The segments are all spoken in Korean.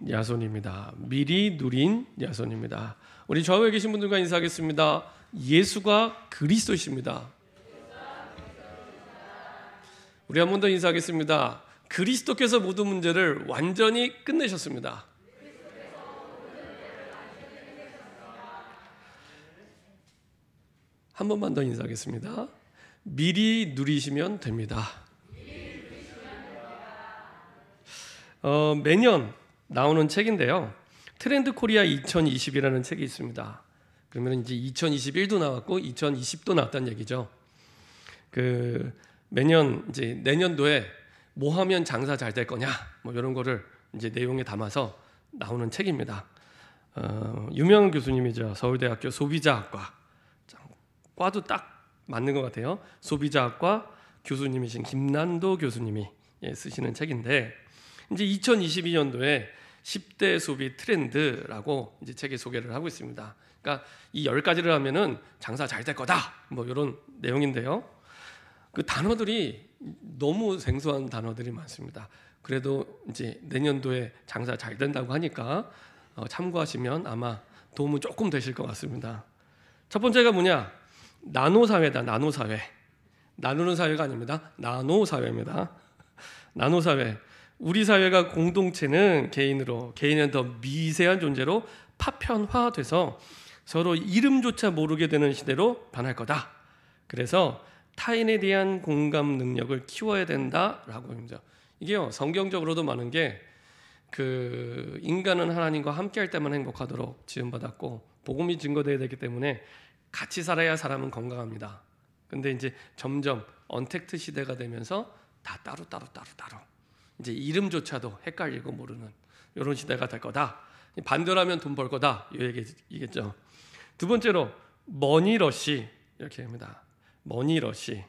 야손입니다. 미리 누린 야손입니다. 우리 좌우에 계신 분들과 인사하겠습니다. 예수가 그리스도이십니다. 우리 한 번 더 인사하겠습니다. 그리스도께서 모든 문제를 완전히 끝내셨습니다. 한 번만 더 인사하겠습니다. 미리 누리시면 됩니다. 매년 나오는 책인데요. 트렌드 코리아 2020이라는 책이 있습니다. 그러면 이제 2021도 나왔고 2020도 나왔다는 얘기죠. 매년 이제 내년도에 뭐 하면 장사 잘 될 거냐, 뭐 이런 거를 이제 내용에 담아서 나오는 책입니다. 유명한 교수님이죠. 서울대학교 소비자학과 과도 딱 맞는 것 같아요. 소비자학과 교수님이신 김난도 교수님이 쓰시는 책인데, 이제 2022년도에 10대 소비 트렌드라고 이제 책에 소개를 하고 있습니다. 그러니까 이 10가지를 하면은 장사 잘 될 거다, 뭐 이런 내용인데요. 그 단어들이 너무 생소한 단어들이 많습니다. 그래도 이제 내년도에 장사 잘 된다고 하니까 참고하시면 아마 도움은 조금 되실 것 같습니다. 첫 번째가 뭐냐? 나노사회다. 나노사회. 나누는 사회가 아닙니다. 나노사회입니다. 나노사회. 우리 사회가 공동체는 개인은 더 미세한 존재로 파편화돼서 서로 이름조차 모르게 되는 시대로 변할 거다. 그래서 타인에 대한 공감 능력을 키워야 된다라고 합니다. 이게요, 성경적으로도 많은 게 인간은 하나님과 함께할 때만 행복하도록 지음받았고 복음이 증거되어야 되기 때문에 같이 살아야 사람은 건강합니다. 근데 이제 점점 언택트 시대가 되면서 다 따로 이제 이름조차도 헷갈리고 모르는 이런 시대가 될 거다. 반대로 하면 돈 벌 거다, 이 얘기겠죠. 두 번째로 머니러시, 이렇게 합니다. 머니러시.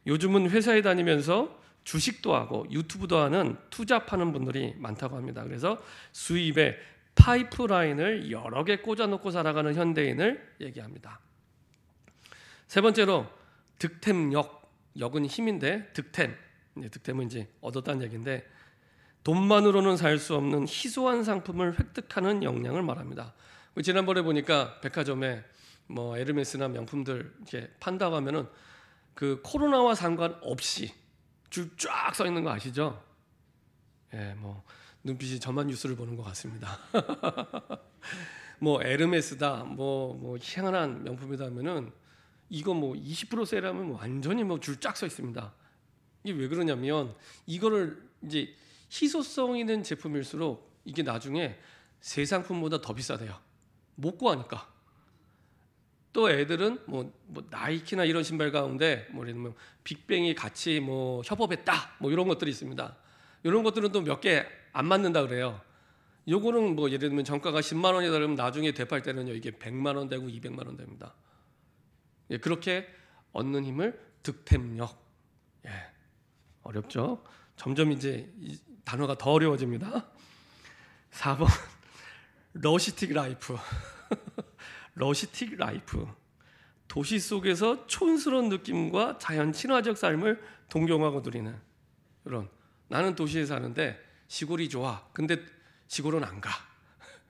요즘은 회사에 다니면서 주식도 하고 유튜브도 하는 투자 파는 분들이 많다고 합니다. 그래서 수입에 파이프라인을 여러 개 꽂아놓고 살아가는 현대인을 얘기합니다. 세 번째로 득템력. 역은 힘인데 득템은 이제 얻었다는 얘기인데, 돈만으로는 살 수 없는 희소한 상품을 획득하는 역량을 말합니다. 지난번에 보니까 백화점에 뭐 에르메스나 명품들 이렇게 판다고 하면은 그 코로나와 상관없이 줄 쫙 서 있는 거 아시죠? 예, 뭐 눈빛이 저만 뉴스를 보는 것 같습니다. 뭐 에르메스다, 뭐 희한한 명품이다 하면은 이거 뭐 20% 세일하면 완전히 뭐 줄 쫙 서 있습니다. 이게 왜 그러냐면 이거를 이제 희소성 있는 제품일수록 이게 나중에 새 상품보다 더 비싸대요. 못 구하니까. 또 애들은 뭐 나이키나 이런 신발 가운데 뭐 예를 들면 빅뱅이 같이 뭐 협업했다, 뭐 이런 것들이 있습니다. 이런 것들은 또 몇 개 안 맞는다 그래요. 요거는 뭐 예를 들면 정가가 10만 원이다 그러면 나중에 되팔 때는요 이게 100만 원 되고 200만 원 됩니다. 예, 그렇게 얻는 힘을 득템력. 예, 어렵죠? 점점 이제 이 단어가 더 어려워집니다. 4번 러시틱 라이프. 러시틱 라이프. 도시 속에서 촌스러운 느낌과 자연 친화적 삶을 동경하고 누리는 이런, 나는 도시에 사는데 시골이 좋아. 근데 시골은 안 가.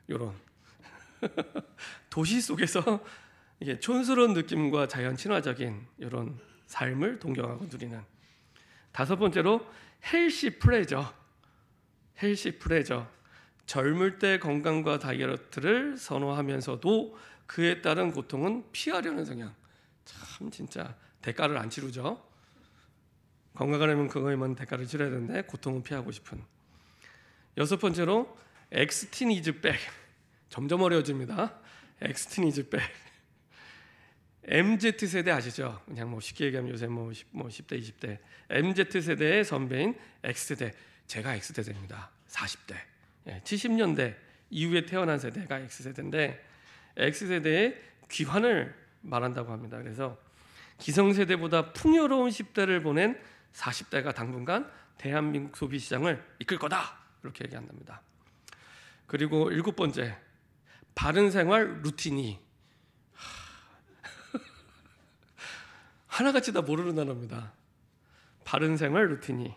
이런 도시 속에서 이게 촌스러운 느낌과 자연 친화적인 이런 삶을 동경하고 누리는. 다섯 번째로 헬시 플레저. 헬시 플레저. 젊을 때 건강과 다이어트를 선호하면서도 그에 따른 고통은 피하려는 성향. 참 진짜 대가를 안 치르죠. 건강하려면 그거에만 대가를 치러야 되는데 고통은 피하고 싶은. 여섯 번째로 엑스틴 이즈 백. 점점 어려워집니다. 엑스틴 이즈 백. MZ 세대 아시죠? 그냥 뭐 쉽게 얘기하면 요새 뭐 10대 20대 MZ 세대의 선배인 X세대. 제가 X세대입니다. 40대. 70년대 이후에 태어난 세대가 X세대인데, X세대의 귀환을 말한다고 합니다. 그래서 기성세대보다 풍요로운 10대를 보낸 40대가 당분간 대한민국 소비시장을 이끌 거다, 이렇게 얘기한답니다. 그리고 일곱 번째, 바른 생활 루틴이. 하나같이 다 모르는 단어입니다. 바른 생활 루틴이.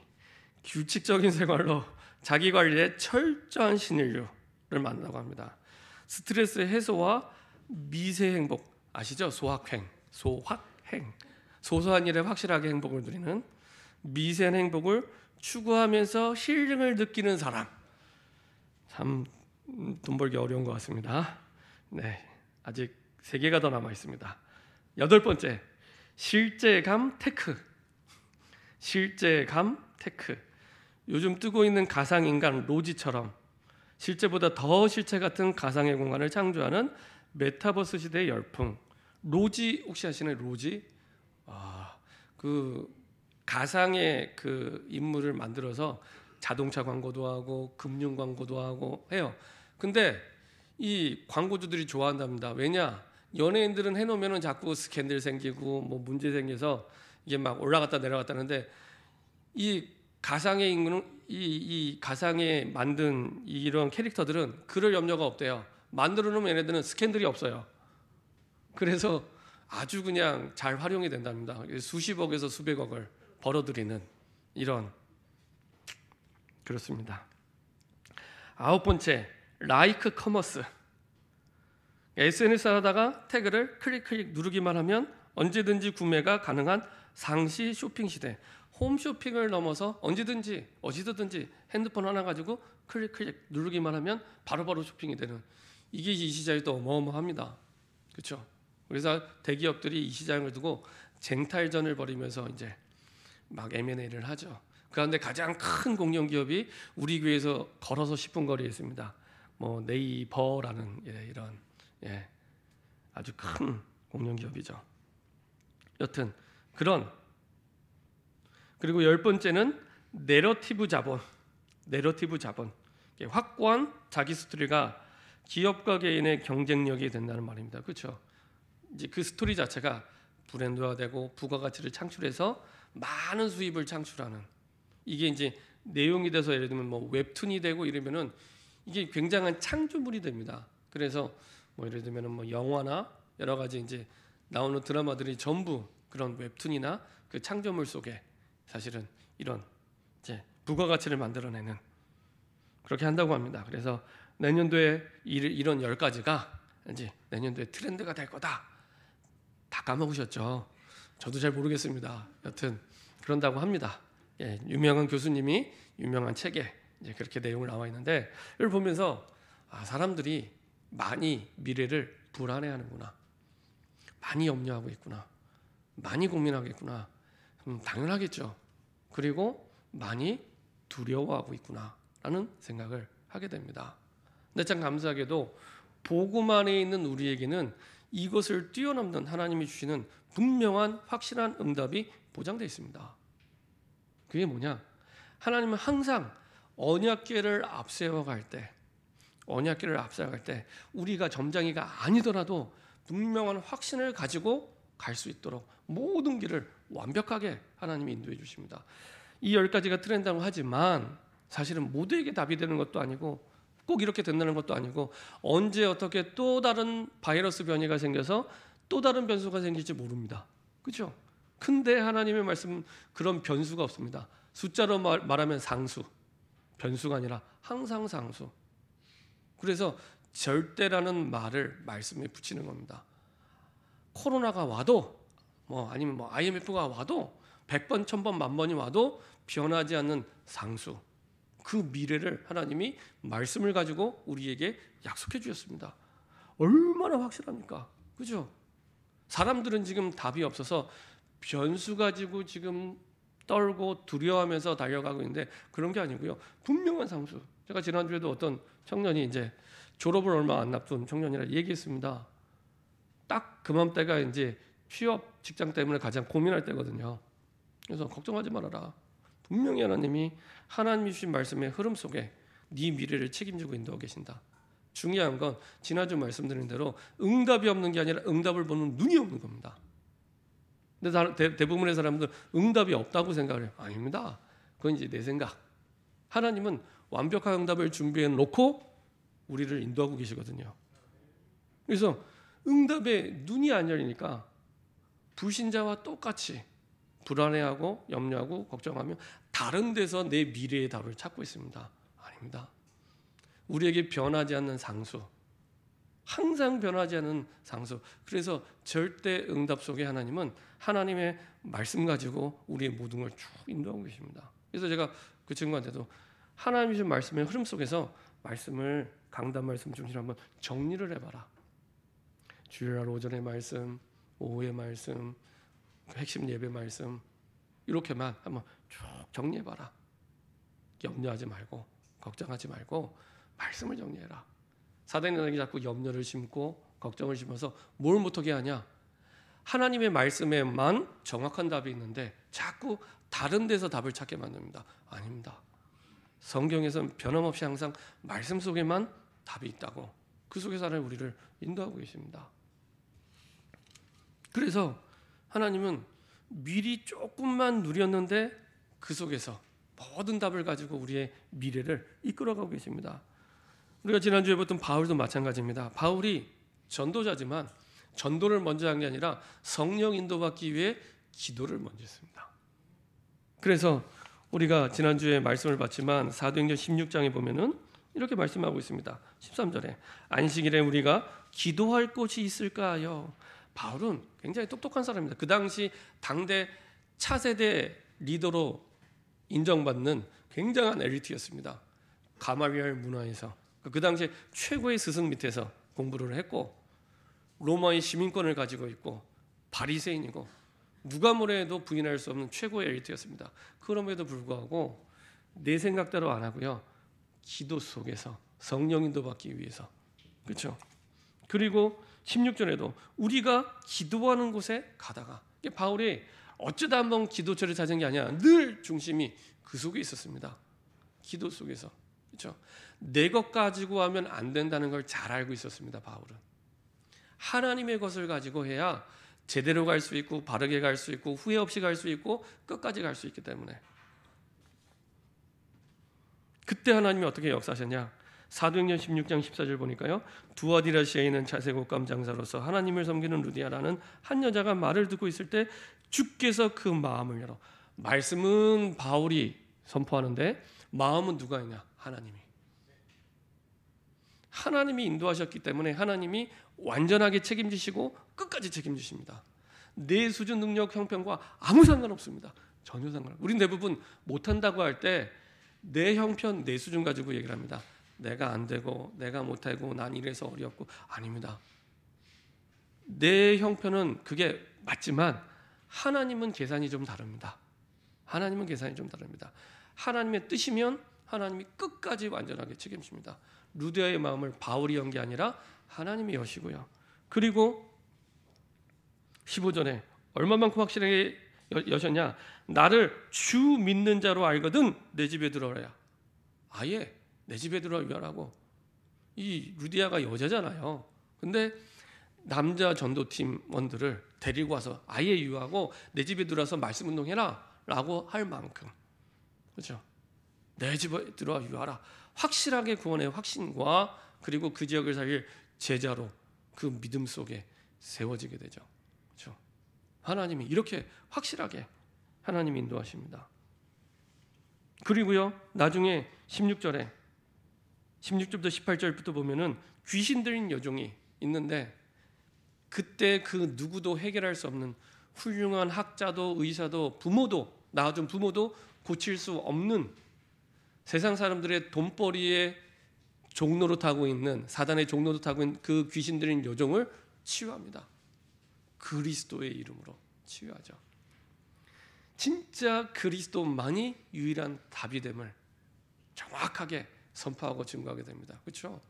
규칙적인 생활로 자기 관리에 철저한 신인류를 만나고 합니다. 스트레스 해소와 미세 행복 아시죠? 소확행. 소소한 일에 확실하게 행복을 누리는 미세한 행복을 추구하면서 힐링을 느끼는 사람. 참 돈 벌기 어려운 것 같습니다. 네, 아직 3개가 더 남아 있습니다. 8번째, 실제감 테크. 실제감 테크. 요즘 뜨고 있는 가상인간 로지처럼 실제보다 더 실체 같은 가상의 공간을 창조하는 메타버스 시대의 열풍. 로지 혹시 아시나요? 로지? 그 가상의 그 인물을 만들어서 자동차 광고도 하고 금융 광고도 하고 해요. 근데 이 광고주들이 좋아한답니다. 왜냐? 연예인들은 해놓으면은 자꾸 스캔들 생기고 뭐 문제 생겨서 이게 막 올라갔다 내려갔다는데 이 가상의 인물은 이 가상에 만든 이런 캐릭터들은 그럴 염려가 없대요. 만들어 놓으면 얘네들은 스캔들이 없어요. 그래서 아주 그냥 잘 활용이 된답니다. 수십억에서 수백억을 벌어들이는 이런 그렇습니다. 9번째, 라이크 커머스. SNS 하다가 태그를 클릭 누르기만 하면 언제든지 구매가 가능한 상시 쇼핑 시대. 홈쇼핑을 넘어서 언제든지 어디서든지 핸드폰 하나 가지고 클릭 누르기만 하면 바로바로 쇼핑이 되는, 이게 이 시장이 또 어마어마합니다. 그렇죠? 그래서 대기업들이 이 시장을 두고 쟁탈전을 벌이면서 이제 막 M&A를 하죠. 그런데 가장 큰 공룡기업이 우리 교회에서 걸어서 10분 거리에 있습니다. 뭐 네이버라는 이런 아주 큰 공룡기업이죠. 여튼 그런, 그리고 10번째는 내러티브 자본. 확고한 자기 스토리가 기업과 개인의 경쟁력이 된다는 말입니다. 그렇죠? 이제 그 스토리 자체가 브랜드화되고 부가가치를 창출해서 많은 수입을 창출하는, 이게 이제 내용이 돼서 예를 들면 뭐 웹툰이 되고 이러면은 이게 굉장한 창조물이 됩니다. 그래서 뭐 예를 들면은 뭐 영화나 여러 가지 이제 나오는 드라마들이 전부 그런 웹툰이나 그 창조물 속에 사실은 이런 이제 부가가치를 만들어내는, 그렇게 한다고 합니다. 그래서 내년도에 이런 10가지가 이제 내년도에 트렌드가 될 거다. 다 까먹으셨죠? 저도 잘 모르겠습니다. 여튼 그런다고 합니다. 유명한 교수님이 유명한 책에 이제 그렇게 내용을 나와 있는데, 이걸 보면서 사람들이 많이 미래를 불안해하는구나, 많이 염려하고 있구나, 많이 고민하겠구나, 당연하겠죠. 그리고 많이 두려워하고 있구나라는 생각을 하게 됩니다. 근데 참 감사하게도 복음 안에 있는 우리에게는 이것을 뛰어넘는 하나님이 주시는 분명한 확실한 응답이 보장되어 있습니다. 그게 뭐냐? 하나님은 항상 언약궤를 앞세워갈 때 우리가 점장이가 아니더라도 분명한 확신을 가지고 갈 수 있도록 모든 길을 완벽하게 하나님이 인도해 주십니다. 이 10가지가 트렌드라고 하지만 사실은 모두에게 답이 되는 것도 아니고 꼭 이렇게 된다는 것도 아니고, 언제 어떻게 또 다른 바이러스 변이가 생겨서 또 다른 변수가 생길지 모릅니다. 그렇죠? 근데 하나님의 말씀은 그런 변수가 없습니다. 숫자로 말하면 상수, 변수가 아니라 항상 상수. 그래서 절대라는 말을 말씀에 붙이는 겁니다. 코로나가 와도 아니면 IMF가 와도 100번, 1000번, 10,000번이 와도 변하지 않는 상수, 그 미래를 하나님이 말씀을 가지고 우리에게 약속해 주셨습니다. 얼마나 확실합니까? 그죠? 사람들은 지금 답이 없어서 변수 가지고 지금 떨고 두려워하면서 달려가고 있는데, 그런 게 아니고요. 분명한 상수. 제가 지난주에도 어떤 청년이 이제 졸업을 얼마 안 앞둔 청년이라 얘기했습니다. 딱 그맘때가 이제 취업 직장 때문에 가장 고민할 때거든요. 그래서 걱정하지 말아라. 분명히 하나님이 주신 말씀의 흐름 속에 네 미래를 책임지고 인도하고 계신다. 중요한 건 지난주 말씀드린 대로 응답이 없는 게 아니라 응답을 보는 눈이 없는 겁니다. 근데 대부분의 사람들 응답이 없다고 생각을 해요. 아닙니다. 그건 이제 내 생각. 하나님은 완벽한 응답을 준비해 놓고 우리를 인도하고 계시거든요. 그래서 응답에 눈이 안 열리니까 불신자와 똑같이 불안해하고 염려하고 걱정하며 다른 데서 내 미래의 답을 찾고 있습니다. 아닙니다. 우리에게 변하지 않는 상수, 항상 변하지 않는 상수. 그래서 절대 응답 속에 하나님은 하나님의 말씀 가지고 우리의 모든 걸 쭉 인도하고 계십니다. 그래서 제가 그 친구한테도 하나님이 주신 말씀의 흐름 속에서 말씀을 강단 말씀 중심으로 한번 정리를 해봐라. 주일날 오전의 말씀, 오후의 말씀, 핵심 예배 말씀 이렇게만 한번 쭉 정리해봐라. 염려하지 말고 걱정하지 말고 말씀을 정리해라. 사단이 너에게 자꾸 염려를 심고 걱정을 심어서 뭘 못하게 하냐? 하나님의 말씀에만 정확한 답이 있는데 자꾸 다른 데서 답을 찾게 만듭니다. 아닙니다. 성경에서는 변함없이 항상 말씀 속에만 답이 있다고, 그 속에서 하나님 우리를 인도하고 계십니다. 그래서 하나님은 미리 조금만 누렸는데 그 속에서 모든 답을 가지고 우리의 미래를 이끌어가고 계십니다. 우리가 지난주에 봤던 바울도 마찬가지입니다. 바울이 전도자지만 전도를 먼저 한 게 아니라 성령 인도받기 위해 기도를 먼저 했습니다. 그래서 우리가 지난주에 말씀을 봤지만 사도행전 16장에 보면은 이렇게 말씀하고 있습니다. 13절에 안식일에 우리가 기도할 곳이 있을까 하여. 바울은 굉장히 똑똑한 사람입니다. 그 당시 당대 차세대 리더로 인정받는 굉장한 엘리트였습니다. 가말리엘 문화에서 그 당시에 최고의 스승 밑에서 공부를 했고 로마의 시민권을 가지고 있고 바리새인이고 누가 뭐래도 부인할 수 없는 최고의 엘리트였습니다. 그럼에도 불구하고 내 생각대로 안 하고요. 기도 속에서 성령 인도받기 위해서. 그렇죠? 그리고 16절에도 우리가 기도하는 곳에 가다가, 바울이 어쩌다 한번 기도처를 찾은 게 아니야. 늘 중심이 그 속에 있었습니다. 기도 속에서. 그렇죠? 내 것 가지고 하면 안 된다는 걸 잘 알고 있었습니다. 바울은. 하나님의 것을 가지고 해야 제대로 갈 수 있고 바르게 갈 수 있고 후회 없이 갈 수 있고 끝까지 갈 수 있기 때문에. 그때 하나님이 어떻게 역사하셨냐? 사도행전 16장 14절 보니까요. 두아디라시아에 있는 차세곡감 장사로서 하나님을 섬기는 루디아라는 한 여자가 말을 듣고 있을 때 주께서 그 마음을 열어. 말씀은 바울이 선포하는데 마음은 누가 있냐? 하나님이. 하나님이 인도하셨기 때문에 하나님이 완전하게 책임지시고 끝까지 책임지십니다. 내 수준, 능력, 형편과 아무 상관없습니다. 전혀 상관없습니다. 우린 대부분 못한다고 할 때 내 형편, 내 수준 가지고 얘기를 합니다. 내가 안 되고 내가 못하고 난 이래서 어렵고. 아닙니다. 내 형편은 그게 맞지만 하나님은 계산이 좀 다릅니다. 하나님은 계산이 좀 다릅니다. 하나님의 뜻이면 하나님이 끝까지 완전하게 책임집니다. 루디아의 마음을 바울이 연 게 아니라 하나님이 여시고요. 그리고 15절에 얼마만큼 확실하게 여셨냐? 나를 주 믿는 자로 알거든 내 집에 들어오라. 아예 내 집에 들어오라고. 이 루디아가 여자잖아요. 근데 남자 전도팀원들을 데리고 와서 아예 유하고 내 집에 들어와서 말씀 운동해라 라고 할 만큼, 그렇죠? 내 집에 들어와 유하라. 확실하게 구원의 확신과 그리고 그 지역을 살릴 제자로 그 믿음 속에 세워지게 되죠. 그렇죠? 하나님이 이렇게 확실하게 하나님이 인도하십니다. 그리고요, 나중에 16절부터 18절부터 보면은 귀신 들린 여종이 있는데, 그때 그 누구도 해결할 수 없는 훌륭한 학자도 의사도 부모도 낳아준 부모도 고칠 수 없는 세상 사람들의 돈벌이의 종로로 타고 있는, 사단의 종로로 타고 있는 그 귀신 들린 여종을 치유합니다. 그리스도의 이름으로 치유하죠. 진짜 그리스도만이 유일한 답이 됨을 정확하게 선포하고 증거하게 됩니다. 그렇죠?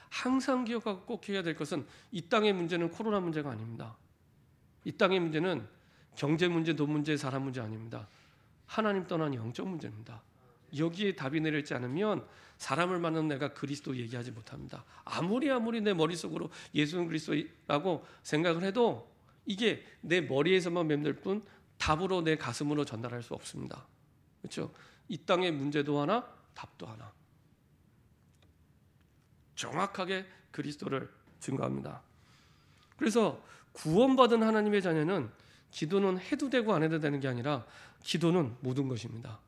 항상 기억하고 꼭 해야 될 것은 이 땅의 문제는 코로나 문제가 아닙니다. 이 땅의 문제는 경제 문제, 돈 문제, 사람 문제 아닙니다. 하나님 떠난 영적 문제입니다. 여기에 답이 내려있지 않으면 사람을 만나는 내가 그리스도 얘기하지 못합니다. 아무리 내 머릿속으로 예수는 그리스도라고 생각을 해도 이게 내 머리에서만 맴돌 뿐 답으로 내 가슴으로 전달할 수 없습니다. 그렇죠? 이 땅의 문제도 하나, 답도 하나. 정확하게 그리스도를 증거합니다. 그래서 구원받은 하나님의 자녀는 기도는 해도 되고 안 해도 되는 게 아니라 기도는 모든 것입니다.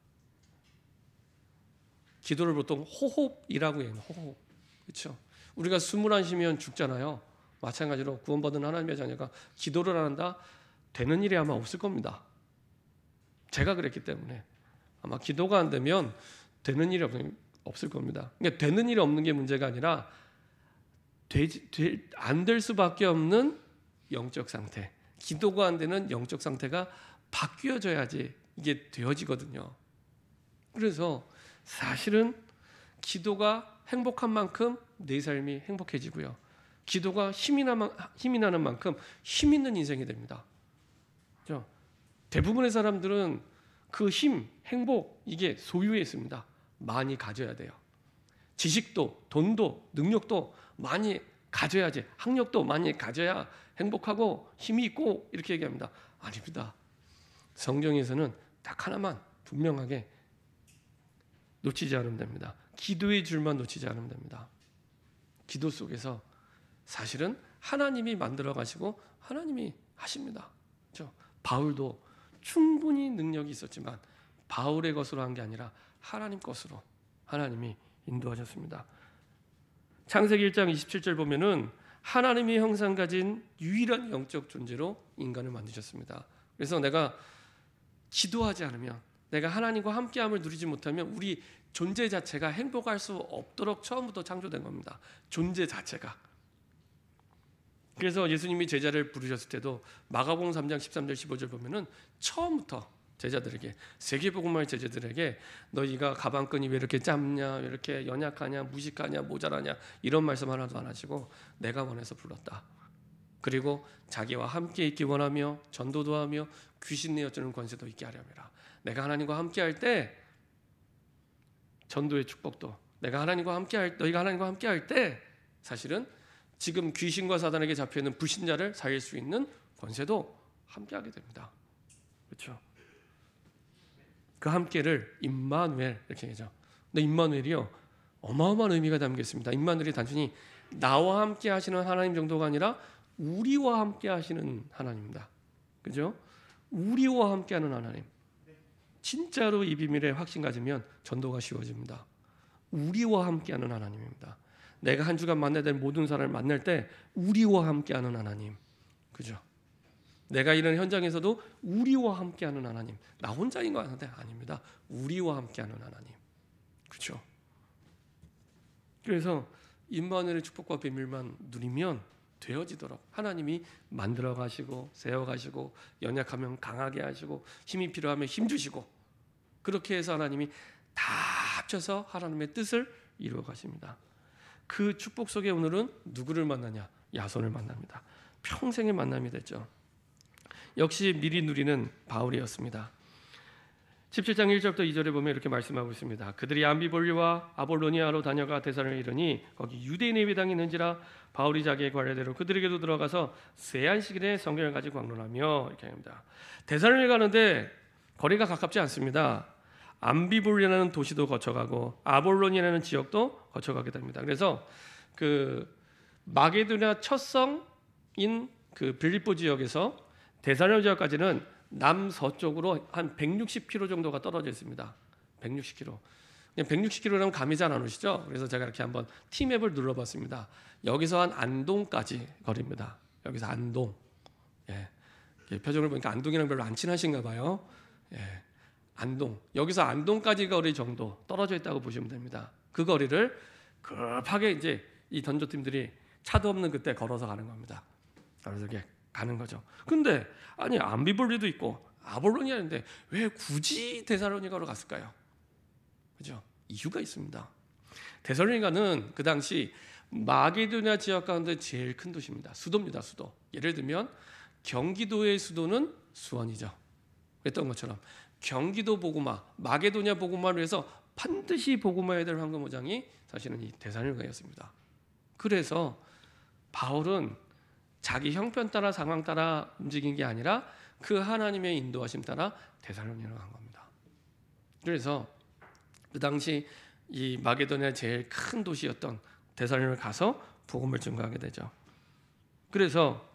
기도를 보통 호흡이라고 해요. 호흡. 그렇죠? 우리가 숨을 안 쉬면 죽잖아요. 마찬가지로 구원받은 하나님의 자녀가 기도를 안 한다? 되는 일이 아마 없을 겁니다. 제가 그랬기 때문에 아마 기도가 안 되면 되는 일이 없을 겁니다. 그러니까 되는 일이 없는 게 문제가 아니라 안 될 수밖에 없는 영적 상태, 기도가 안 되는 영적 상태가 바뀌어져야지 이게 되어지거든요. 그래서 사실은 기도가 행복한 만큼 내 삶이 행복해지고요. 기도가 힘이 나는 만큼 힘 있는 인생이 됩니다. 그렇죠? 대부분의 사람들은 그 힘, 행복 이게 소유에 있습니다. 많이 가져야 돼요. 지식도, 돈도, 능력도 많이 가져야지, 학력도 많이 가져야 행복하고 힘이 있고 이렇게 얘기합니다. 아닙니다. 성경에서는 딱 하나만 분명하게 놓치지 않으면 됩니다. 기도의 줄만 놓치지 않으면 됩니다. 기도 속에서 사실은 하나님이 만들어 가시고 하나님이 하십니다. 그렇죠? 바울도 충분히 능력이 있었지만 바울의 것으로 한 게 아니라 하나님 것으로 하나님이 인도하셨습니다. 창세기 1장 27절 보면은 하나님의 형상 가진 유일한 영적 존재로 인간을 만드셨습니다. 그래서 내가 기도하지 않으면, 내가 하나님과 함께함을 누리지 못하면 우리 존재 자체가 행복할 수 없도록 처음부터 창조된 겁니다. 존재 자체가. 그래서 예수님이 제자를 부르셨을 때도 마가복음 3장 13절 15절 보면은 처음부터 제자들에게, 세계복음화의 제자들에게 너희가 가방끈이 왜 이렇게 짧냐, 왜 이렇게 연약하냐, 무식하냐, 모자라냐 이런 말씀 하나도 안 하시고 내가 원해서 불렀다. 그리고 자기와 함께 있기 원하며 전도도 하며 귀신 내어주는 권세도 있게 하려니라. 내가 하나님과 함께 할 때 전도의 축복도, 내가 하나님과 함께 할, 너희가 하나님과 함께 할 때 사실은 지금 귀신과 사단에게 잡혀 있는 불신자를 살릴 수 있는 권세도 함께 하게 됩니다. 그렇죠? 그 함께를 임마누엘 이렇게 얘기하죠. 근데 임마누엘이요 어마어마한 의미가 담겨 있습니다. 임마누엘이 단순히 나와 함께 하시는 하나님 정도가 아니라 우리와 함께 하시는 하나님입니다. 그죠? 우리와 함께하는 하나님. 진짜로 이 비밀에 확신 가지면 전도가 쉬워집니다. 우리와 함께하는 하나님입니다. 내가 한 주간 만나야 될 모든 사람을 만날 때 우리와 함께하는 하나님. 그죠? 내가 이런 현장에서도 우리와 함께하는 하나님. 나 혼자인 거 아닌데 아닙니다. 우리와 함께하는 하나님. 그렇죠? 그래서 임마누엘의 축복과 비밀만 누리면 되어지도록 하나님이 만들어 가시고 세워 가시고 연약하면 강하게 하시고 힘이 필요하면 힘 주시고 그렇게 해서 하나님이 다 합쳐서 하나님의 뜻을 이루어 가십니다. 그 축복 속에 오늘은 누구를 만나냐? 야손을 만납니다. 평생의 만남이 됐죠. 역시 미리 누리는 바울이었습니다. 17장 1절부터 2절에 보면 이렇게 말씀하고 있습니다. 그들이 암비볼리와 아볼로니아로 다녀가 대사를 이르니 거기 유대인의 회당이 있는지라 바울이 자기의 관례대로 그들에게도 들어가서 세안식일에 성경을 가지고 강론하며 이렇게 합니다. 대사를 가는데 거리가 가깝지 않습니다. 암비볼리라는 도시도 거쳐가고 아볼로니아라는 지역도 거쳐가게 됩니다. 그래서 그 마게도냐 첫 성인 그 빌립보 지역에서 데살로니가 지역까지는 남서쪽으로 한 160km 정도가 떨어져 있습니다. 160km. 160km라면 감이 잘 안 오시죠? 그래서 제가 이렇게 한번 티맵을 눌러봤습니다. 여기서 한 안동까지 거리입니다. 여기서 안동. 예. 표정을 보니까 안동이랑 별로 안 친하신가 봐요. 예. 안동. 여기서 안동까지 거리 정도 떨어져 있다고 보시면 됩니다. 그 거리를 급하게 이제 이 던조팀들이 차도 없는 그때 걸어서 가는 겁니다. 그래서 이렇게 가는 거죠. 근데 아니 암비볼리도 있고 아볼로니아인데 왜 굳이 데살로니가로 갔을까요? 그죠? 이유가 있습니다. 데살로니가는 그 당시 마게도냐 지역 가운데 제일 큰 도시입니다. 수도입니다. 수도. 예를 들면 경기도의 수도는 수원이죠. 그랬던 것처럼 경기도 복음화, 마게도냐 복음화를 위해서 반드시 복음화해야 될 황금오장이 사실은 이 데살로니가였습니다. 그래서 바울은 자기 형편 따라 상황 따라 움직인 게 아니라 그 하나님의 인도하심 따라 데살로니가로 간 겁니다. 그래서 그 당시 이 마게도냐 제일 큰 도시였던 데살로니가를 가서 복음을 증거하게 되죠. 그래서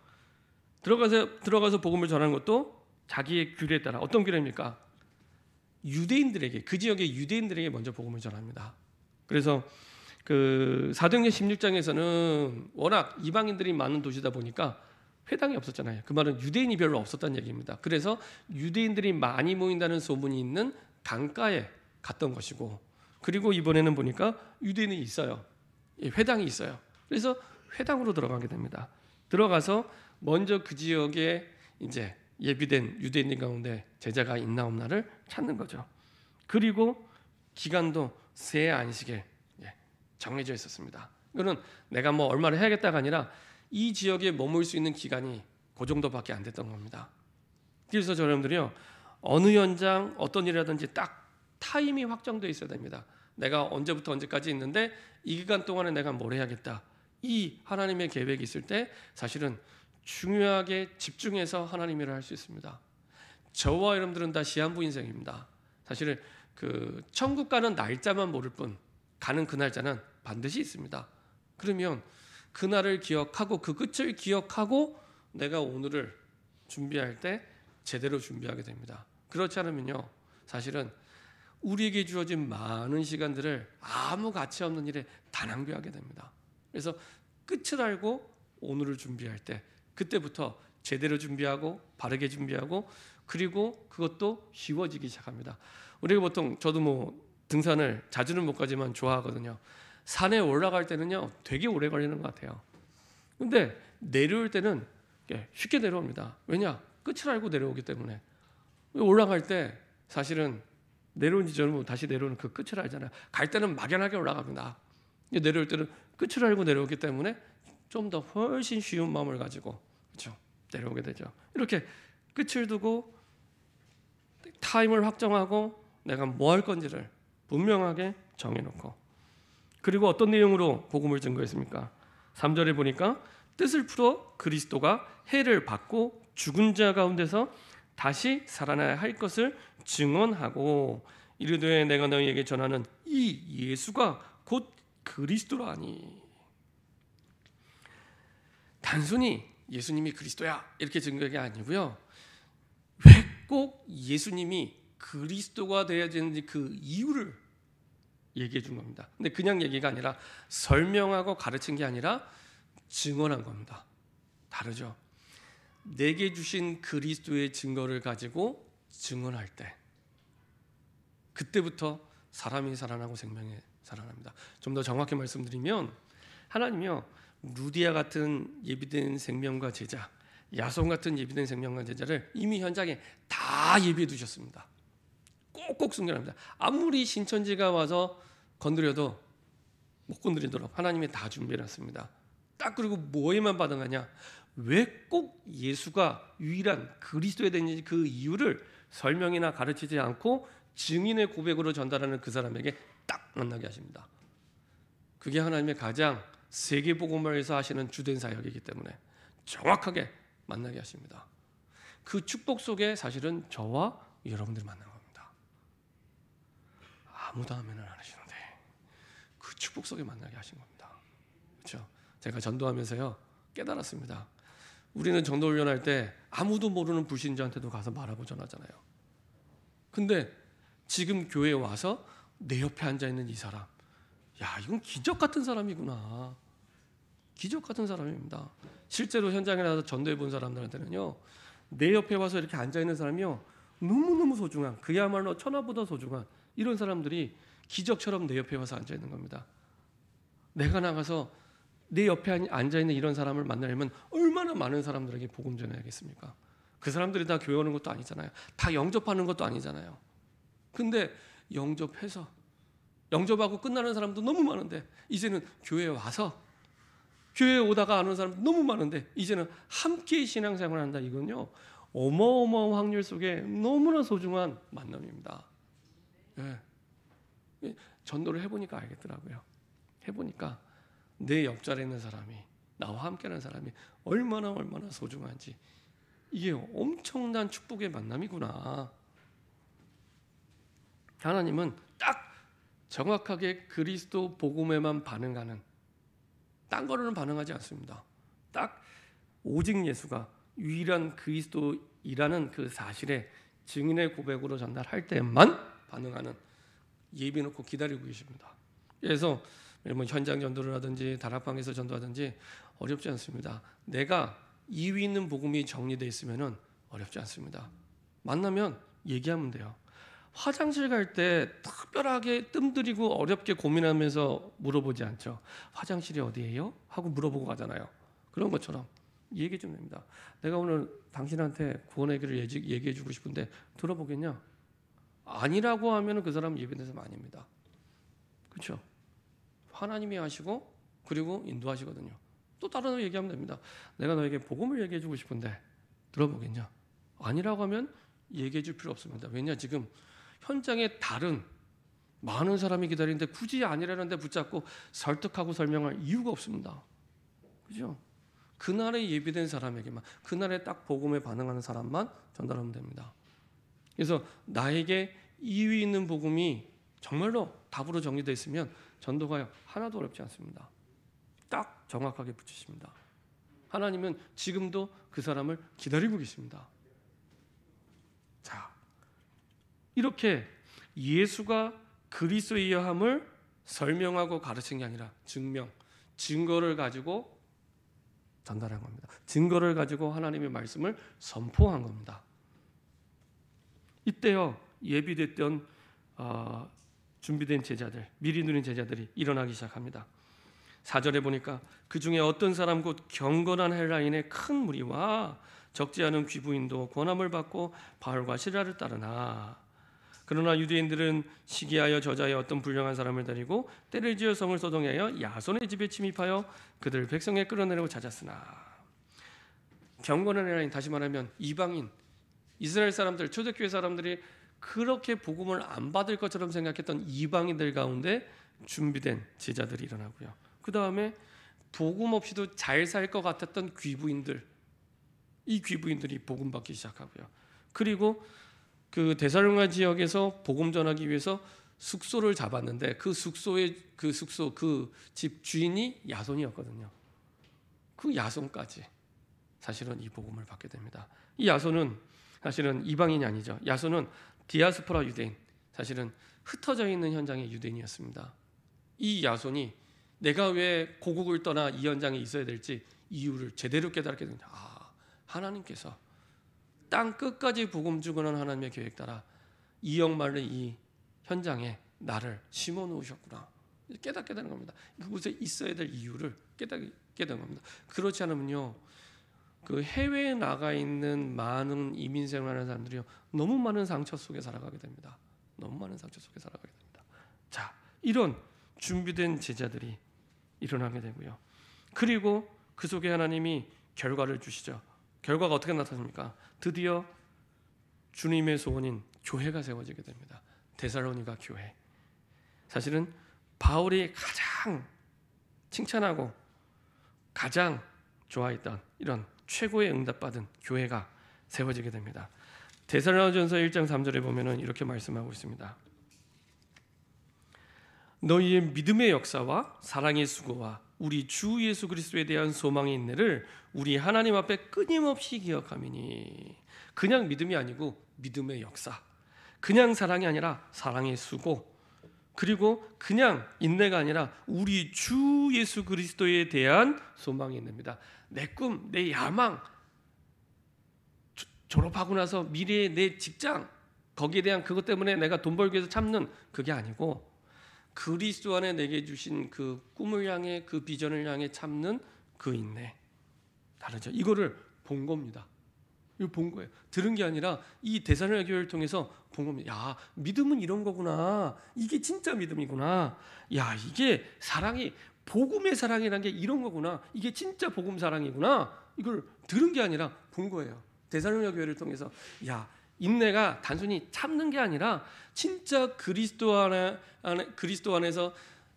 들어가서 복음을 전하는 것도 자기의 규례에 따라 어떤 규례입니까? 유대인들에게 그 지역의 유대인들에게 먼저 복음을 전합니다. 그래서 그 사도행전 16장에서는 워낙 이방인들이 많은 도시다 보니까 회당이 없었잖아요. 그 말은 유대인이 별로 없었다는 얘기입니다. 그래서 유대인들이 많이 모인다는 소문이 있는 강가에 갔던 것이고, 그리고 이번에는 보니까 유대인이 있어요. 회당이 있어요. 그래서 회당으로 들어가게 됩니다. 들어가서 먼저 그 지역에 이제 예비된 유대인들 가운데 제자가 있나 없나를 찾는 거죠. 그리고 기간도 새 안식에 정해져 있었습니다. 이거는 내가 뭐 얼마를 해야겠다가 아니라 이 지역에 머물 수 있는 기간이 그 정도밖에 안 됐던 겁니다. 그래서 여러분들이요, 어느 현장 어떤 일이라든지 딱 타임이 확정되어 있어야 됩니다. 내가 언제부터 언제까지 있는데 이 기간 동안에 내가 뭘 해야겠다. 이 하나님의 계획이 있을 때 사실은 중요하게 집중해서 하나님 일을 할 수 있습니다. 저와 여러분들은 다 시한부 인생입니다. 사실은 그 천국 가는 날짜만 모를 뿐 가는 그 날짜는 반드시 있습니다. 그러면 그날을 기억하고 그 끝을 기억하고 내가 오늘을 준비할 때 제대로 준비하게 됩니다. 그렇지 않으면요, 사실은 우리에게 주어진 많은 시간들을 아무 가치 없는 일에 다 낭비하게 됩니다. 그래서 끝을 알고 오늘을 준비할 때 그때부터 제대로 준비하고 바르게 준비하고, 그리고 그것도 쉬워지기 시작합니다. 우리가 보통, 저도 뭐 등산을 자주는 못 가지만 좋아하거든요. 산에 올라갈 때는요 되게 오래 걸리는 것 같아요. 근데 내려올 때는 쉽게 내려옵니다. 왜냐? 끝을 알고 내려오기 때문에. 올라갈 때 사실은 내려온 지점은 다시 내려오는 그 끝을 알잖아요. 갈 때는 막연하게 올라갑니다. 내려올 때는 끝을 알고 내려오기 때문에 좀 더 훨씬 쉬운 마음을 가지고, 그렇죠, 내려오게 되죠. 이렇게 끝을 두고 타임을 확정하고 내가 뭐 할 건지를 분명하게 정해놓고, 그리고 어떤 내용으로 복음을 증거했습니까? 3절에 보니까 뜻을 풀어 그리스도가 해를 받고 죽은 자 가운데서 다시 살아나야 할 것을 증언하고, 이르되 내가 너희에게 전하는 이 예수가 곧 그리스도라니. 단순히 예수님이 그리스도야 이렇게 증거한 게 아니고요, 왜 꼭 예수님이 그리스도가 되어야 되는지 그 이유를 얘기해 준 겁니다. 근데 그냥 얘기가 아니라 설명하고 가르친 게 아니라 증언한 겁니다. 다르죠. 내게 주신 그리스도의 증거를 가지고 증언할 때, 그때부터 사람이 살아나고 생명이 살아납니다. 좀 더 정확히 말씀드리면, 하나님이요, 루디아 같은 예비된 생명과 제자, 야손 같은 예비된 생명과 제자를 이미 현장에 다 예비해 두셨습니다. 꼭꼭 숨겨납니다. 아무리 신천지가 와서 건드려도 못 건드리도록 하나님이 다 준비해놨습니다. 딱, 그리고 뭐에만 반응하냐? 왜 꼭 예수가 유일한 그리스도에 되는지 그 이유를 설명이나 가르치지 않고 증인의 고백으로 전달하는 그 사람에게 딱 만나게 하십니다. 그게 하나님의 가장 세계복음화에서 하시는 주된 사역이기 때문에 정확하게 만나게 하십니다. 그 축복 속에 사실은 저와 여러분들이 만난 겁니다. 아무도 하면은 안 하시는데 그 축복 속에 만나게 하신 겁니다. 그렇죠? 제가 전도하면서요 깨달았습니다. 우리는 전도 훈련할 때 아무도 모르는 불신자한테도 가서 말하고 전하잖아요. 근데 지금 교회에 와서 내 옆에 앉아 있는 이 사람, 야, 이건 기적 같은 사람이구나. 기적 같은 사람입니다. 실제로 현장에 나가서 전도해 본 사람들한테는요, 내 옆에 와서 이렇게 앉아 있는 사람이요, 너무너무 소중한, 그야말로 천하보다 소중한 이런 사람들이 기적처럼 내 옆에 와서 앉아 있는 겁니다. 내가 나가서 내 옆에 앉아 있는 이런 사람을 만나려면 얼마나 많은 사람들에게 복음 전해야겠습니까? 그 사람들이 다 교회 오는 것도 아니잖아요. 다 영접하는 것도 아니잖아요. 근데 영접해서, 영접하고 끝나는 사람도 너무 많은데, 이제는 교회에 와서, 교회에 오다가 안 오는 사람도 너무 많은데, 이제는 함께 신앙생활을 한다. 이건요, 어마어마한 확률 속에 너무나 소중한 만남입니다. 예. 전도를 해보니까 알겠더라고요. 해보니까 내 옆자리에 있는 사람이, 나와 함께하는 사람이 얼마나 소중한지, 이게 엄청난 축복의 만남이구나. 하나님은 딱 정확하게 그리스도 복음에만 반응하는, 딴 거로는 반응하지 않습니다. 딱 오직 예수가 유일한 그리스도이라는 그 사실에 증인의 고백으로 전달할 때만 반응하는, 예비놓고 기다리고 계십니다. 그래서 뭐 현장 전도를 하든지 다락방에서 전도하든지 어렵지 않습니다. 내가 이위 있는 복음이 정리되어 있으면은 어렵지 않습니다. 만나면 얘기하면 돼요. 화장실 갈 때 특별하게 뜸들이고 어렵게 고민하면서 물어보지 않죠. 화장실이 어디예요? 하고 물어보고 가잖아요. 그런 것처럼 얘기 좀 됩니다. 내가 오늘 당신한테 구원의 길을 얘기해 주고 싶은데 들어보겠냐? 아니라고 하면 그 사람은 예배된 사람 아닙니다. 그렇죠? 하나님이 하시고 그리고 인도하시거든요. 또 다른 거 얘기하면 됩니다. 내가 너에게 복음을 얘기해 주고 싶은데 들어보겠냐? 아니라고 하면 얘기해 줄 필요 없습니다. 왜냐? 지금 현장에 다른 많은 사람이 기다리는데 굳이 아니라는데 붙잡고 설득하고 설명할 이유가 없습니다. 그죠? 그날에 예비된 사람에게만, 그날에 딱 복음에 반응하는 사람만 전달하면 됩니다. 그래서 나에게 이위 있는 복음이 정말로 답으로 정리되어 있으면 전도가 하나도 어렵지 않습니다. 딱 정확하게 붙이십니다. 하나님은 지금도 그 사람을 기다리고 계십니다. 자, 이렇게 예수가 그리스도이여함을 설명하고 가르친 게 아니라 증거를 가지고 전달한 겁니다. 증거를 가지고 하나님의 말씀을 선포한 겁니다. 이때요 예비됐던 준비된 제자들, 미리 누린 제자들이 일어나기 시작합니다. 4절에 보니까 그 중에 어떤 사람 곧 경건한 헬라인의 큰 무리와 적지 않은 귀부인도 권함을 받고 바울과 시라를 따르나 그러나 유대인들은 시기하여 저자의 어떤 불량한 사람을 데리고 때를 지어 성을 소동하여 야손의 집에 침입하여 그들 백성에 끌어내려고 찾았으나 경건한 헬라인, 다시 말하면 이방인, 이스라엘 사람들, 초대교회 사람들이 그렇게 복음을 안 받을 것처럼 생각했던 이방인들 가운데 준비된 제자들이 일어나고요. 그 다음에 복음 없이도 잘 살 것 같았던 귀부인들, 이 귀부인들이 복음 받기 시작하고요. 그리고 그 데살로니가 지역에서 복음 전하기 위해서 숙소를 잡았는데 그 집 주인이 야손이었거든요. 그 야손까지 사실은 이 복음을 받게 됩니다. 이 야손은 사실은 이방인이 아니죠. 야손은 디아스포라 유대인, 사실은 흩어져 있는 현장의 유대인이었습니다. 이 야손이 내가 왜 고국을 떠나 이 현장에 있어야 될지 이유를 제대로 깨닫게 됩니다. 하나님께서 땅 끝까지 복음 주고는 하나님의 계획 따라 이역말로 이 현장에 나를 심어 놓으셨구나. 깨닫게 되는 겁니다. 그곳에 있어야 될 이유를 깨닫게 되는 겁니다. 그렇지 않으면요, 그 해외에 나가 있는 많은 이민 생활하는 사람들이요, 너무 많은 상처 속에 살아가게 됩니다. 너무 많은 상처 속에 살아가게 됩니다. 자, 이런 준비된 제자들이 일어나게 되고요. 그리고 그 속에 하나님이 결과를 주시죠. 결과가 어떻게 나타납니까? 드디어 주님의 소원인 교회가 세워지게 됩니다. 데살로니가 교회. 사실은 바울이 가장 칭찬하고 가장 좋아했던 이런 최고의 응답받은 교회가 세워지게 됩니다. 데살로니가전서 1장 3절에 보면은 이렇게 말씀하고 있습니다. 너희의 믿음의 역사와 사랑의 수고와 우리 주 예수 그리스도에 대한 소망의 인내를 우리 하나님 앞에 끊임없이 기억하미니. 그냥 믿음이 아니고 믿음의 역사, 그냥 사랑이 아니라 사랑의 수고, 그리고 그냥 인내가 아니라 우리 주 예수 그리스도에 대한 소망의 인내입니다. 내 꿈, 내 야망, 졸업하고 나서 미래의 내 직장, 거기에 대한 그것 때문에 내가 돈 벌기 위해서 참는 그게 아니고 그리스도 안에 내게 주신 그 꿈을 향해, 그 비전을 향해 참는 그 인내. 다르죠. 이거를 본 겁니다. 이거 본 거예요. 들은 게 아니라 이 데살로니가 교회를 통해서 본 겁니다. 야, 믿음은 이런 거구나. 이게 진짜 믿음이구나. 야, 이게 사랑이, 복음의 사랑이라는 게 이런 거구나. 이게 진짜 복음 사랑이구나. 이걸 들은 게 아니라 본 거예요. 데살로니가 교회를 통해서. 야, 인내가 단순히 참는 게 아니라 진짜 그리스도 안에서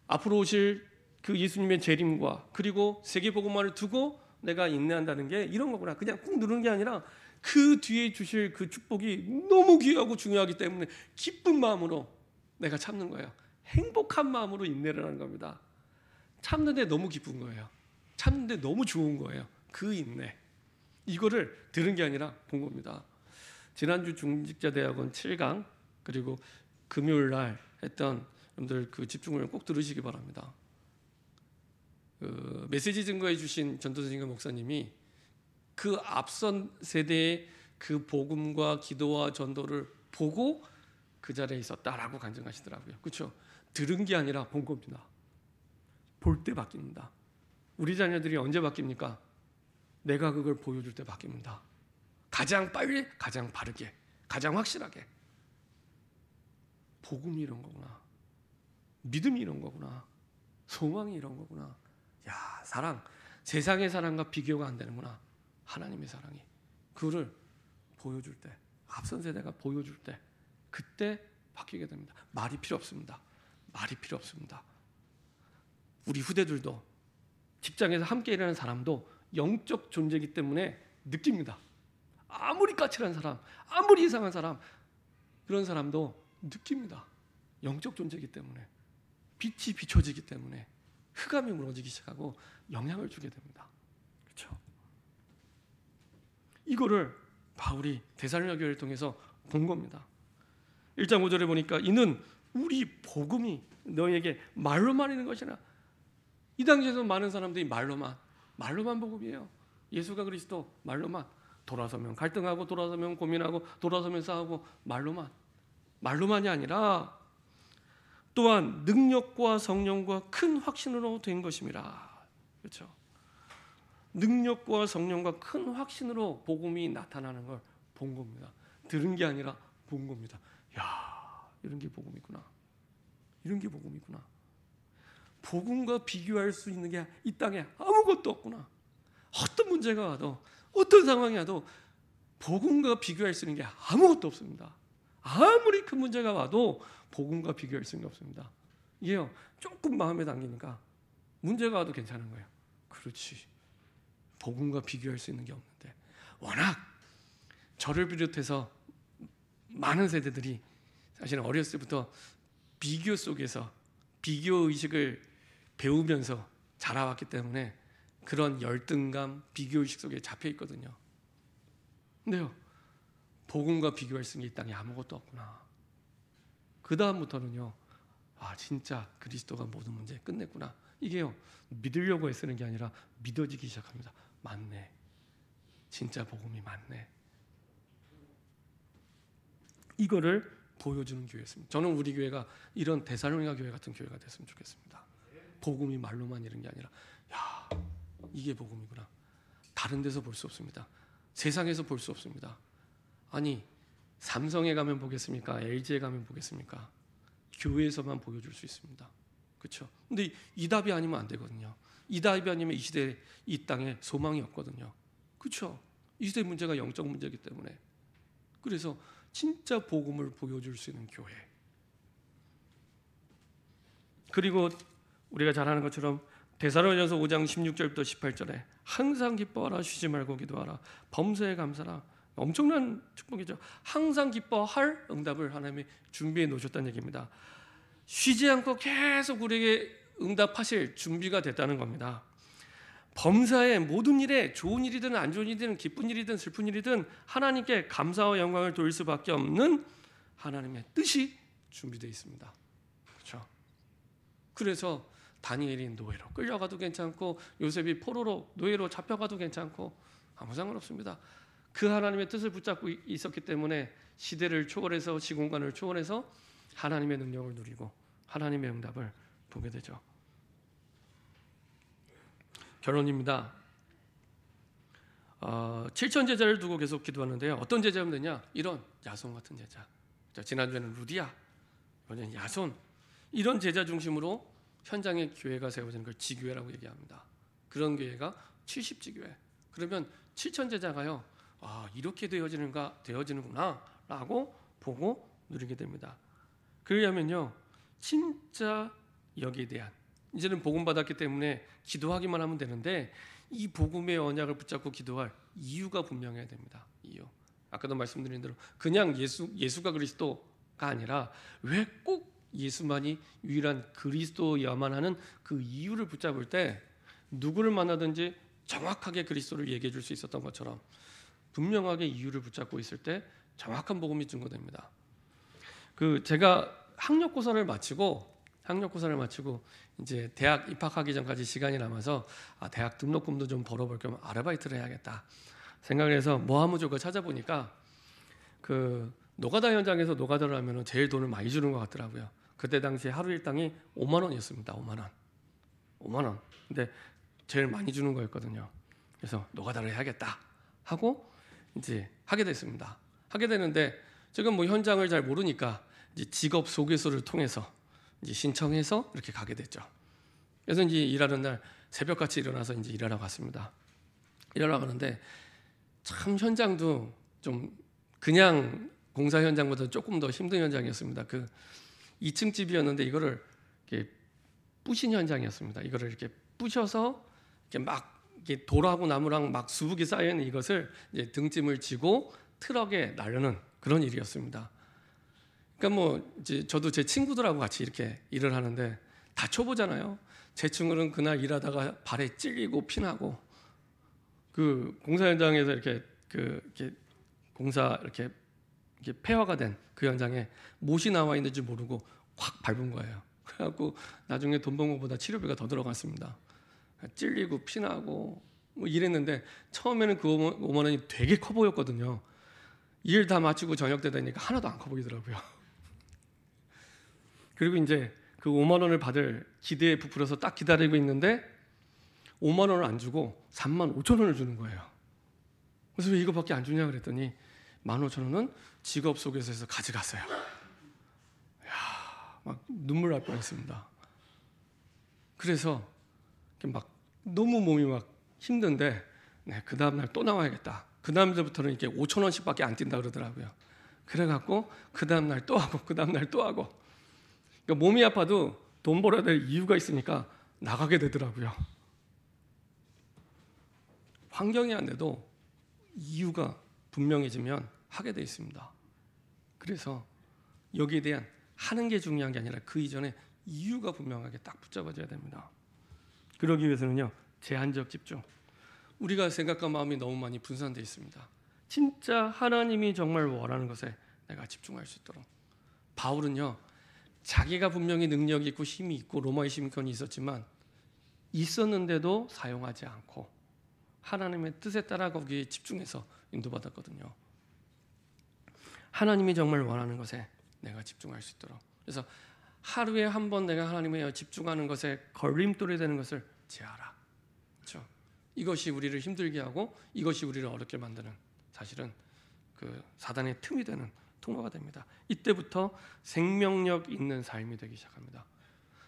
앞으로 오실 그 예수님의 재림과 그리고 세계 복음화를 두고 내가 인내한다는 게 이런 거구나. 그냥 꾹 누르는 게 아니라 그 뒤에 주실 그 축복이 너무 귀하고 중요하기 때문에 기쁜 마음으로 내가 참는 거예요. 행복한 마음으로 인내를 하는 겁니다. 참는데 너무 기쁜 거예요. 참는데 너무 좋은 거예요. 그 인내. 이거를 들은 게 아니라 본 겁니다. 지난주 중직자대학원 7강 그리고 금요일 날 했던 여러분들 그 집중을 꼭 들으시기 바랍니다. 그 메시지 증거해 주신 전도사님과 목사님이 그 앞선 세대의 그 복음과 기도와 전도를 보고 그 자리에 있었다라고 간증하시더라고요. 그렇죠? 들은 게 아니라 본 겁니다. 볼 때 바뀝니다. 우리 자녀들이 언제 바뀝니까? 내가 그걸 보여줄 때 바뀝니다. 가장 빨리, 가장 바르게, 가장 확실하게. 복음이 이런 거구나. 믿음이 이런 거구나. 소망이 이런 거구나. 야, 사랑, 세상의 사랑과 비교가 안 되는구나. 하나님의 사랑이. 그거를 보여줄 때, 앞선 세대가 보여줄 때, 그때 바뀌게 됩니다. 말이 필요 없습니다. 말이 필요 없습니다. 우리 후대들도, 직장에서 함께 일하는 사람도 영적 존재이기 때문에 느낍니다. 아무리 까칠한 사람, 아무리 이상한 사람, 그런 사람도 느낍니다. 영적 존재이기 때문에. 빛이 비춰지기 때문에 흑암이 무너지기 시작하고 영향을 주게 됩니다. 그렇죠? 이거를 바울이 데살로니가 교회를 통해서 본 겁니다. 1장 5절에 보니까 이는 우리 복음이 너희에게 말로만 있는 것이나, 이 당시에서 많은 사람들이 말로만 복음이에요. 예수가 그리스도 말로만. 돌아서면 갈등하고, 돌아서면 고민하고, 돌아서면 싸우고, 말로만이 아니라 또한 능력과 성령과 큰 확신으로 된 것임이라. 그렇죠? 능력과 성령과 큰 확신으로 복음이 나타나는 걸 본 겁니다. 들은 게 아니라 본 겁니다. 야, 이런 게 복음이구나. 이런 게 복음이구나. 복음과 비교할 수 있는 게 이 땅에 아무것도 없구나. 어떤 문제가 와도, 어떤 상황이 와도 복음과 비교할 수 있는 게 아무것도 없습니다. 아무리 큰 문제가 와도 복음과 비교할 수 있는 게 없습니다. 이게요, 조금 마음에 당기니까 문제가 와도 괜찮은 거예요. 그렇지, 복음과 비교할 수 있는 게 없는데, 워낙 저를 비롯해서 많은 세대들이 사실은 어렸을 때부터 비교 속에서 비교 의식을 배우면서 자라왔기 때문에 그런 열등감, 비교 의식 속에 잡혀 있거든요. 근데요, 복음과 비교할 수 있는 게 이 땅에 아무것도 없구나. 그 다음부터는요, 아, 진짜 그리스도가 모든 문제 끝냈구나. 이게요, 믿으려고 애쓰는 게 아니라 믿어지기 시작합니다. 맞네, 진짜 복음이 맞네. 이거를 보여주는 교회였습니다. 저는 우리 교회가 이런 데살로니가 교회 같은 교회가 됐으면 좋겠습니다. 복음이 말로만 이런 게 아니라, 야, 이게 복음이구나. 다른 데서 볼 수 없습니다. 세상에서 볼 수 없습니다. 아니, 삼성에 가면 보겠습니까? LG에 가면 보겠습니까? 교회에서만 보여줄 수 있습니다. 그렇죠? 근데 이 답이 아니면 안 되거든요. 이 답이 아니면 이 시대, 이 땅에 소망이 없거든요. 그렇죠? 이 시대 문제가 영적 문제이기 때문에. 그래서 진짜 복음을 보여줄 수 있는 교회. 그리고 우리가 잘 아는 것처럼 데살로니가서 5장 16절부터 18절에 항상 기뻐하라, 쉬지 말고 기도하라, 범사에 감사라. 엄청난 축복이죠. 항상 기뻐할 응답을 하나님이 준비해 놓으셨다는 얘기입니다. 쉬지 않고 계속 우리에게 응답하실 준비가 됐다는 겁니다. 범사의 모든 일에, 좋은 일이든 안 좋은 일이든 기쁜 일이든 슬픈 일이든 하나님께 감사와 영광을 돌릴 수밖에 없는 하나님의 뜻이 준비되어 있습니다. 그렇죠? 그래서 다니엘이 노예로 끌려가도 괜찮고, 요셉이 포로로 노예로 잡혀가도 괜찮고 아무 상관없습니다. 그 하나님의 뜻을 붙잡고 있었기 때문에 시대를 초월해서, 시공간을 초월해서 하나님의 능력을 누리고 하나님의 응답을 보게 되죠. 결론입니다. 7천 제자를 두고 계속 기도하는데요. 어떤 제자면 되냐? 이런 야손 같은 제자. 지난주에는 루디아, 이번에는 야손. 이런 제자 중심으로 현장에 교회가 세워지는 걸 지교회라고 얘기합니다. 그런 교회가 70지교회. 그러면 7천 제자가요, 아, 이렇게 되어지는구나 라고 보고 누리게 됩니다. 그러려면요, 진짜 여기에 대한, 이제는 복음 받았기 때문에 기도하기만 하면 되는데, 이 복음의 언약을 붙잡고 기도할 이유가 분명해야 됩니다. 이유. 아까도 말씀드린 대로 그냥 예수가 그리스도가 아니라 왜 꼭 예수만이 유일한 그리스도여야만 하는 그 이유를 붙잡을 때, 누구를 만나든지 정확하게 그리스도를 얘기해 줄 수 있었던 것처럼 분명하게 이유를 붙잡고 있을 때 정확한 복음이 증거됩니다. 제가 학력고사를 마치고 학력고사를 마치고 이제 대학 입학하기 전까지 시간이 남아서 대학 등록금도 좀 벌어볼 겸 아르바이트를 해야겠다 생각을 해서 뭐 하면 좋을까 찾아보니까 그 노가다 현장에서 노가다를 하면 제일 돈을 많이 주는 것 같더라고요. 그때 당시에 하루 일당이 5만 원이었습니다. 5만 원. 근데 제일 많이 주는 거였거든요. 그래서 노가다를 해야겠다 하고 이제 하게 됐습니다. 하게 되는데 지금 뭐 현장을 잘 모르니까 이제 직업 소개서를 통해서 이제 신청해서 이렇게 가게 됐죠. 그래서 이제 일하는 날 새벽같이 일어나서 이제 일하러 갔습니다. 일하러 가는데 참 현장도 좀 그냥 공사 현장보다 조금 더 힘든 현장이었습니다. 그 2층 집이었는데 이거를 이렇게 부신 현장이었습니다. 이거를 이렇게 부셔서 이렇게 막 이렇게 돌하고 나무랑 막 수북이 쌓여 있는 이것을 이제 등짐을 지고 트럭에 나르는 그런 일이었습니다. 그러니까 뭐 이제 저도 제 친구들하고 같이 이렇게 일을 하는데 다 초보잖아요. 제 친구는 그날 일하다가 발에 찔리고 피나고 그 공사 현장에서 이렇게 공사 이렇게 폐허가 된 그 현장에 못이 나와 있는지 모르고 확 밟은 거예요. 그래갖고 나중에 돈 번 것보다 치료비가 더 들어갔습니다. 찔리고 피나고 뭐 이랬는데 처음에는 그 5만 원이 되게 커 보였거든요. 일 다 마치고 저녁 때 되니까 하나도 안 커 보이더라고요. 그리고 이제 그 5만 원을 받을 기대에 부풀어서 딱 기다리고 있는데 5만 원을 안 주고 3만 5천 원을 주는 거예요. 그래서 왜 이거밖에 안 주냐 그랬더니 15,000원은 직업 소개서에서 가져갔어요. 이야, 막 눈물 날 뻔했습니다. 그래서 막 너무 몸이 막 힘든데 그 다음 날 또 나와야겠다. 그 다음부터는 이렇게 5,000원씩밖에 안 뛴다 그러더라고요. 그래갖고 그 다음 날 또 하고 그 다음 날 또 하고 그러니까 몸이 아파도 돈 벌어야 될 이유가 있으니까 나가게 되더라고요. 환경이 안 돼도 이유가 분명해지면 하게 돼 있습니다. 그래서 여기에 대한 하는 게 중요한 게 아니라 그 이전에 이유가 분명하게 딱 붙잡아줘야 됩니다. 그러기 위해서는요, 제한적 집중. 우리가 생각과 마음이 너무 많이 분산되어 있습니다. 진짜 하나님이 정말 원하는 것에 내가 집중할 수 있도록. 바울은요, 자기가 분명히 능력이 있고 힘이 있고 로마의 시민권이 있었지만 있었는데도 사용하지 않고 하나님의 뜻에 따라 거기에 집중해서 인도받았거든요. 하나님이 정말 원하는 것에 내가 집중할 수 있도록. 그래서 하루에 한 번 내가 하나님에 집중하는 것에 걸림돌이 되는 것을 제하라. 그렇죠? 이것이 우리를 힘들게 하고 이것이 우리를 어렵게 만드는 사실은 그 사단의 틈이 되는 통로가 됩니다. 이때부터 생명력 있는 삶이 되기 시작합니다.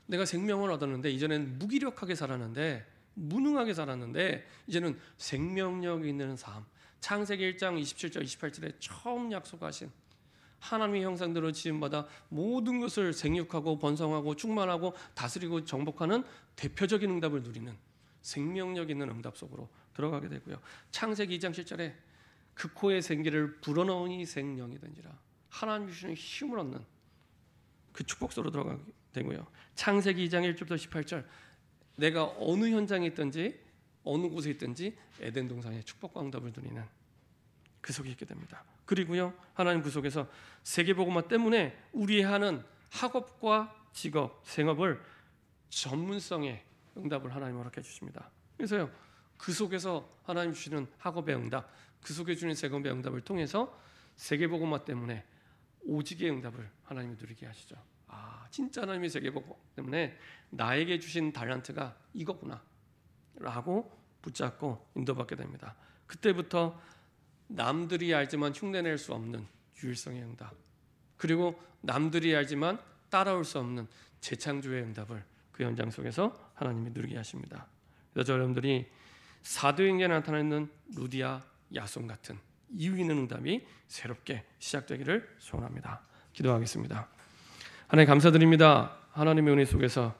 내가 생명을 얻었는데 이전에는 무기력하게 살았는데 무능하게 살았는데 이제는 생명력 있는 삶. 창세기 1장 27절 28절에 처음 약속하신 하나님의 형상대로 지음받아 모든 것을 생육하고 번성하고 충만하고 다스리고 정복하는 대표적인 응답을 누리는 생명력 있는 응답 속으로 들어가게 되고요. 창세기 2장 7절에 그 코의 생기를 불어넣으니 생명이든지라. 하나님 주시는 힘을 얻는 그 축복 속으로 들어가게 되고요. 창세기 2장 1절부터 18절 내가 어느 현장에 있든지 어느 곳에 있든지 에덴 동산의 축복과 응답을 누리는 그 속에 있게 됩니다. 그리고요, 하나님 그 속에서 세계복음화 때문에 우리의 하는 학업과 직업, 생업을 전문성의 응답을 하나님 허락해 주십니다. 그래서요, 그 속에서 하나님 주시는 학업의 응답, 그 속에 주는 세금의 응답을 통해서 세계복음화 때문에 오직의 응답을 하나님이 누리게 하시죠. 진짜 하나님의 세계복음 때문에 나에게 주신 달란트가 이거구나 라고 붙잡고 인도받게 됩니다. 그때부터 남들이 알지만 흉내낼 수 없는 유일성의 응답, 그리고 남들이 알지만 따라올 수 없는 재창조의 응답을 그 현장 속에서 하나님이 누리게 하십니다. 그래서 여러분들이 사도행전에 나타나는 루디아, 야손 같은 이유 있는 응답이 새롭게 시작되기를 소원합니다. 기도하겠습니다. 하나님 감사드립니다. 하나님의 은혜 속에서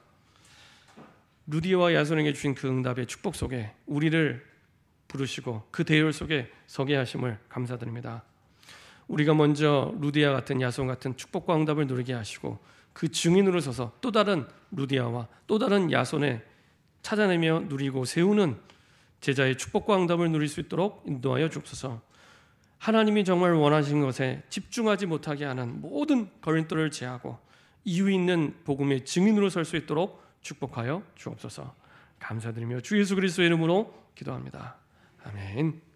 루디아와 야손에게 주신 그 응답의 축복 속에 우리를 부르시고 그 대열 속에 서게 하심을 감사드립니다. 우리가 먼저 루디아 같은 야손 같은 축복과 응답을 누리게 하시고 그 증인으로 서서 또 다른 루디아와 또 다른 야손에 찾아내며 누리고 세우는 제자의 축복과 응답을 누릴 수 있도록 인도하여 주옵소서. 하나님이 정말 원하시는 것에 집중하지 못하게 하는 모든 걸림돌을 제하고 이유 있는 복음의 증인으로 설 수 있도록 축복하여 주옵소서. 감사드리며 주 예수 그리스도의 이름으로 기도합니다. 아멘.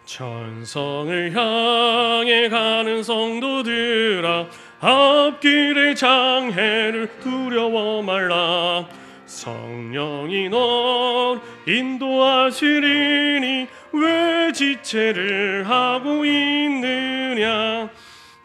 천성을 향해 가는 성도들아, 앞길의 장애를 두려워 말라. 성령이 널 인도하시리니 왜 지체를 하고 있느냐.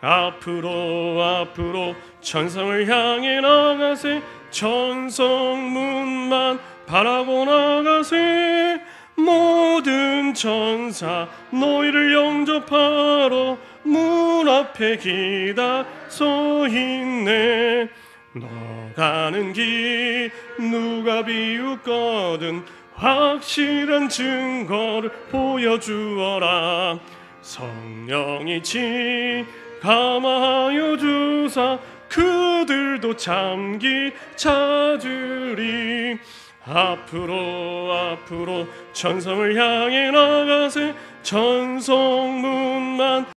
앞으로 천성을 향해 나가세. 천성문만 바라고 나가세. 모든 천사 너희를 영접하러 문 앞에 기다서 있네. 너 가는 길 누가 비웃거든 확실한 증거를 보여주어라. 성령이 감화하여 주사 그들도 참기 찾으리. 앞으로 천성을 향해 나가세. 천성문만